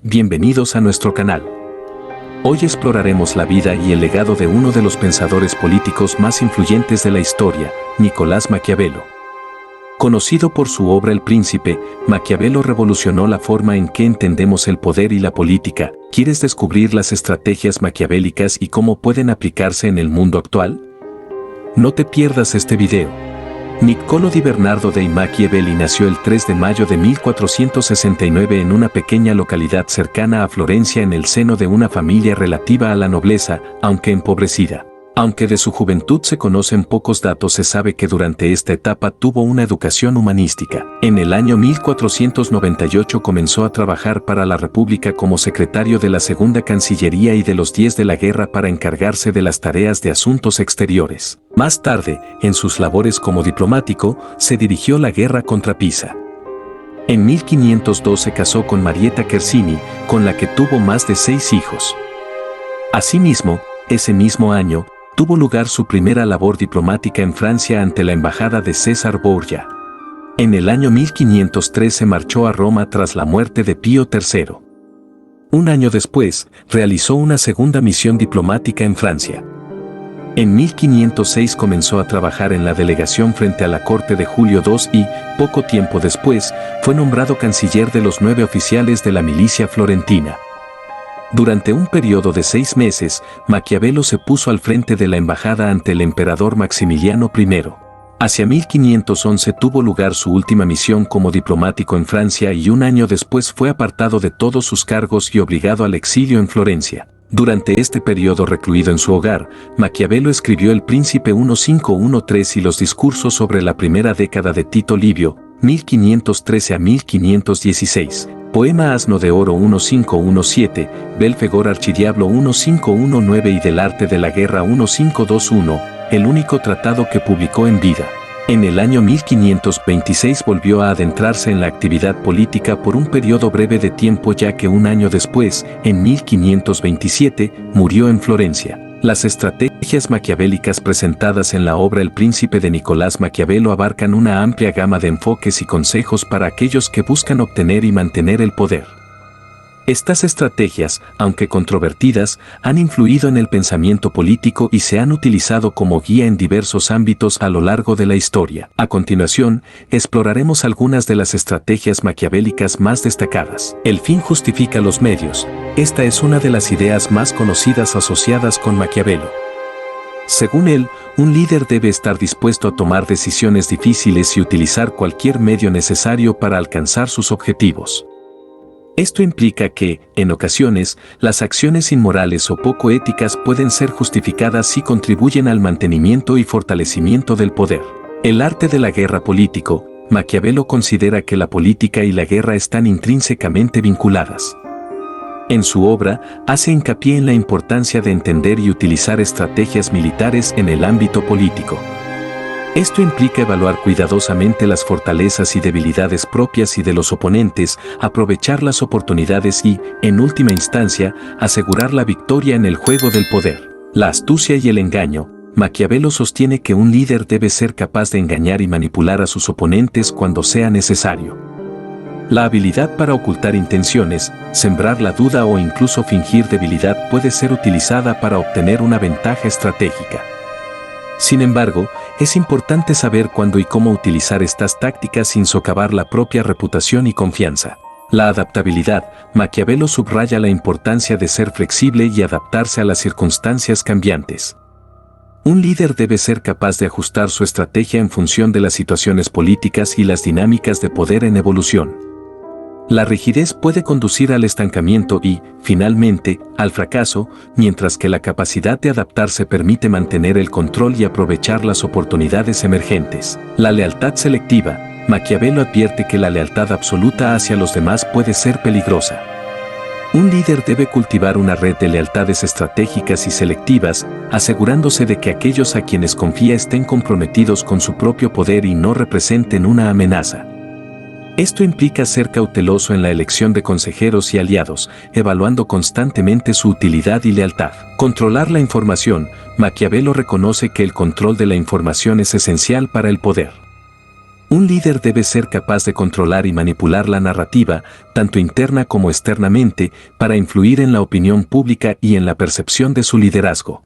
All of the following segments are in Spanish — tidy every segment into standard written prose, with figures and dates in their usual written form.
bienvenidos a nuestro canal. Hoy exploraremos la vida y el legado de uno de los pensadores políticos más influyentes de la historia, Nicolás Maquiavelo. Conocido por su obra El Príncipe, Maquiavelo revolucionó la forma en que entendemos el poder y la política. ¿Quieres descubrir las estrategias maquiavélicas y cómo pueden aplicarse en el mundo actual? No te pierdas este video. Niccolò di Bernardo dei Machiavelli nació el 3 de mayo de 1469 en una pequeña localidad cercana a Florencia en el seno de una familia relativa a la nobleza, aunque empobrecida. Aunque de su juventud se conocen pocos datos, se sabe que durante esta etapa tuvo una educación humanística. En el año 1498 comenzó a trabajar para la República como secretario de la Segunda Cancillería y de los 10 de la guerra para encargarse de las tareas de asuntos exteriores. Más tarde, en sus labores como diplomático, se dirigió la guerra contra Pisa. En 1502 se casó con Marietta Chersini, con la que tuvo más de 6 hijos. Asimismo, ese mismo año, tuvo lugar su primera labor diplomática en Francia ante la embajada de César Borgia. En el año 1513 marchó a Roma tras la muerte de Pío III. Un año después, realizó una segunda misión diplomática en Francia. En 1506 comenzó a trabajar en la delegación frente a la corte de Julio II y, poco tiempo después, fue nombrado canciller de los 9 oficiales de la milicia florentina. Durante un periodo de 6 meses, Maquiavelo se puso al frente de la embajada ante el emperador Maximiliano I. Hacia 1511 tuvo lugar su última misión como diplomático en Francia y un año después fue apartado de todos sus cargos y obligado al exilio en Florencia. Durante este periodo recluido en su hogar, Maquiavelo escribió El Príncipe 1513 y los discursos sobre la primera década de Tito Livio, 1513 a 1516. Poema Asno de Oro 1517, Belfegor Archidiablo 1519 y Del Arte de la Guerra 1521, el único tratado que publicó en vida. En el año 1526 volvió a adentrarse en la actividad política por un periodo breve de tiempo, ya que un año después, en 1527, murió en Florencia. Las estrategias maquiavélicas presentadas en la obra El Príncipe de Nicolás Maquiavelo abarcan una amplia gama de enfoques y consejos para aquellos que buscan obtener y mantener el poder. Estas estrategias, aunque controvertidas, han influido en el pensamiento político y se han utilizado como guía en diversos ámbitos a lo largo de la historia. A continuación, exploraremos algunas de las estrategias maquiavélicas más destacadas. El fin justifica los medios. Esta es una de las ideas más conocidas asociadas con Maquiavelo. Según él, un líder debe estar dispuesto a tomar decisiones difíciles y utilizar cualquier medio necesario para alcanzar sus objetivos. Esto implica que, en ocasiones, las acciones inmorales o poco éticas pueden ser justificadas si contribuyen al mantenimiento y fortalecimiento del poder. El arte de la guerra político, Maquiavelo considera que la política y la guerra están intrínsecamente vinculadas. En su obra, hace hincapié en la importancia de entender y utilizar estrategias militares en el ámbito político. Esto implica evaluar cuidadosamente las fortalezas y debilidades propias y de los oponentes, aprovechar las oportunidades y, en última instancia, asegurar la victoria en el juego del poder. La astucia y el engaño. Maquiavelo sostiene que un líder debe ser capaz de engañar y manipular a sus oponentes cuando sea necesario. La habilidad para ocultar intenciones, sembrar la duda o incluso fingir debilidad puede ser utilizada para obtener una ventaja estratégica. Sin embargo, es importante saber cuándo y cómo utilizar estas tácticas sin socavar la propia reputación y confianza. La adaptabilidad. Maquiavelo subraya la importancia de ser flexible y adaptarse a las circunstancias cambiantes. Un líder debe ser capaz de ajustar su estrategia en función de las situaciones políticas y las dinámicas de poder en evolución. La rigidez puede conducir al estancamiento y, finalmente, al fracaso, mientras que la capacidad de adaptarse permite mantener el control y aprovechar las oportunidades emergentes. La lealtad selectiva. Maquiavelo advierte que la lealtad absoluta hacia los demás puede ser peligrosa. Un líder debe cultivar una red de lealtades estratégicas y selectivas, asegurándose de que aquellos a quienes confía estén comprometidos con su propio poder y no representen una amenaza. Esto implica ser cauteloso en la elección de consejeros y aliados, evaluando constantemente su utilidad y lealtad. Controlar la información. Maquiavelo reconoce que el control de la información es esencial para el poder. Un líder debe ser capaz de controlar y manipular la narrativa, tanto interna como externamente, para influir en la opinión pública y en la percepción de su liderazgo.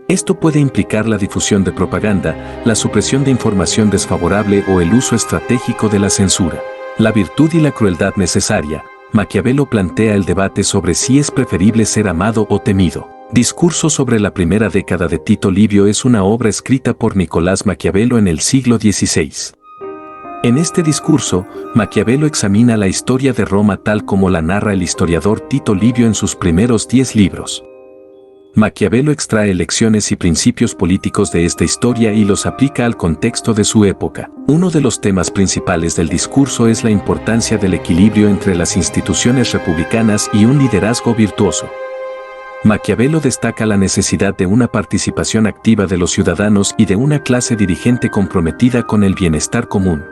Esto puede implicar la difusión de propaganda, la supresión de información desfavorable o el uso estratégico de la censura. La virtud y la crueldad necesaria. Maquiavelo plantea el debate sobre si es preferible ser amado o temido. Discurso sobre la primera década de Tito Livio es una obra escrita por Nicolás Maquiavelo en el siglo XVI. En este discurso, Maquiavelo examina la historia de Roma tal como la narra el historiador Tito Livio en sus primeros 10 libros. Maquiavelo extrae lecciones y principios políticos de esta historia y los aplica al contexto de su época. Uno de los temas principales del discurso es la importancia del equilibrio entre las instituciones republicanas y un liderazgo virtuoso. Maquiavelo destaca la necesidad de una participación activa de los ciudadanos y de una clase dirigente comprometida con el bienestar común.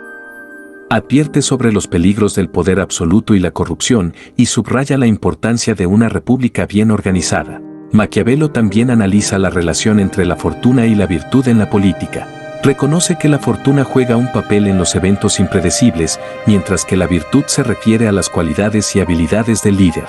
Advierte sobre los peligros del poder absoluto y la corrupción y subraya la importancia de una república bien organizada. Maquiavelo también analiza la relación entre la fortuna y la virtud en la política. Reconoce que la fortuna juega un papel en los eventos impredecibles, mientras que la virtud se refiere a las cualidades y habilidades del líder.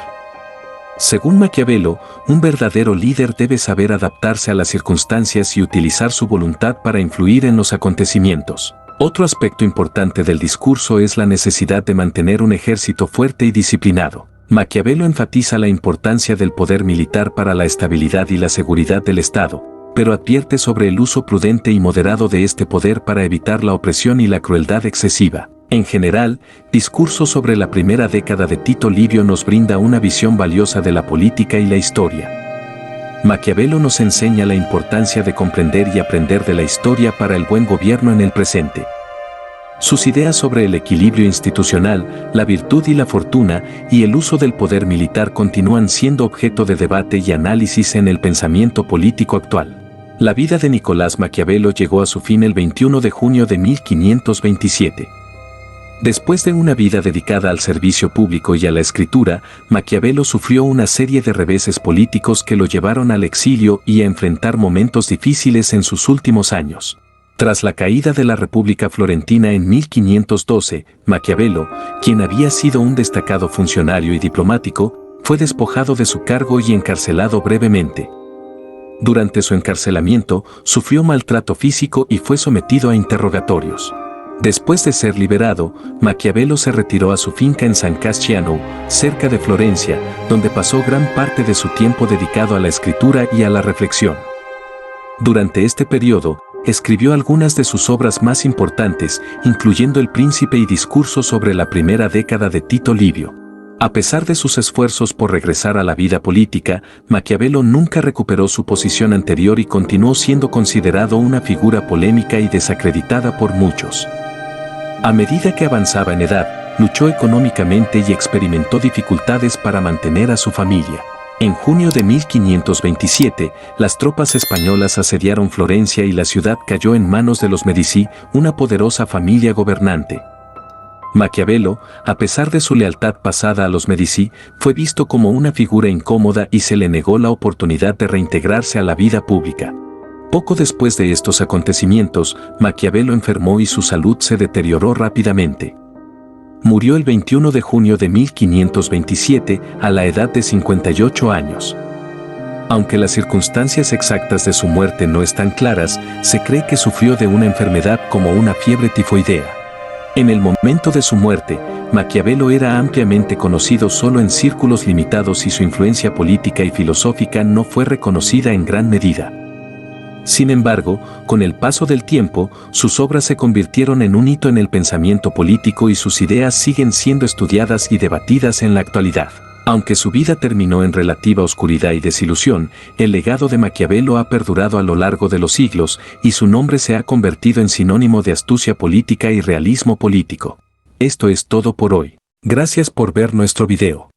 Según Maquiavelo, un verdadero líder debe saber adaptarse a las circunstancias y utilizar su voluntad para influir en los acontecimientos. Otro aspecto importante del discurso es la necesidad de mantener un ejército fuerte y disciplinado. Maquiavelo enfatiza la importancia del poder militar para la estabilidad y la seguridad del Estado, pero advierte sobre el uso prudente y moderado de este poder para evitar la opresión y la crueldad excesiva. En general, Discurso sobre la primera década de Tito Livio nos brinda una visión valiosa de la política y la historia. Maquiavelo nos enseña la importancia de comprender y aprender de la historia para el buen gobierno en el presente. Sus ideas sobre el equilibrio institucional, la virtud y la fortuna, y el uso del poder militar continúan siendo objeto de debate y análisis en el pensamiento político actual. La vida de Nicolás Maquiavelo llegó a su fin el 21 de junio de 1527. Después de una vida dedicada al servicio público y a la escritura, Maquiavelo sufrió una serie de reveses políticos que lo llevaron al exilio y a enfrentar momentos difíciles en sus últimos años. Tras la caída de la República Florentina en 1512, Maquiavelo, quien había sido un destacado funcionario y diplomático, fue despojado de su cargo y encarcelado brevemente. Durante su encarcelamiento, sufrió maltrato físico y fue sometido a interrogatorios. Después de ser liberado, Maquiavelo se retiró a su finca en San Casciano, cerca de Florencia, donde pasó gran parte de su tiempo dedicado a la escritura y a la reflexión. Durante este periodo, escribió algunas de sus obras más importantes, incluyendo El Príncipe y Discurso sobre la primera década de Tito Livio. A pesar de sus esfuerzos por regresar a la vida política, Maquiavelo nunca recuperó su posición anterior y continuó siendo considerado una figura polémica y desacreditada por muchos. A medida que avanzaba en edad, luchó económicamente y experimentó dificultades para mantener a su familia. En junio de 1527, las tropas españolas asediaron Florencia y la ciudad cayó en manos de los Medici, una poderosa familia gobernante. Maquiavelo, a pesar de su lealtad pasada a los Medici, fue visto como una figura incómoda y se le negó la oportunidad de reintegrarse a la vida pública. Poco después de estos acontecimientos, Maquiavelo enfermó y su salud se deterioró rápidamente. Murió el 21 de junio de 1527 a la edad de 58 años. Aunque las circunstancias exactas de su muerte no están claras, se cree que sufrió de una enfermedad como una fiebre tifoidea. En el momento de su muerte, Maquiavelo era ampliamente conocido solo en círculos limitados y su influencia política y filosófica no fue reconocida en gran medida. Sin embargo, con el paso del tiempo, sus obras se convirtieron en un hito en el pensamiento político y sus ideas siguen siendo estudiadas y debatidas en la actualidad. Aunque su vida terminó en relativa oscuridad y desilusión, el legado de Maquiavelo ha perdurado a lo largo de los siglos y su nombre se ha convertido en sinónimo de astucia política y realismo político. Esto es todo por hoy. Gracias por ver nuestro video.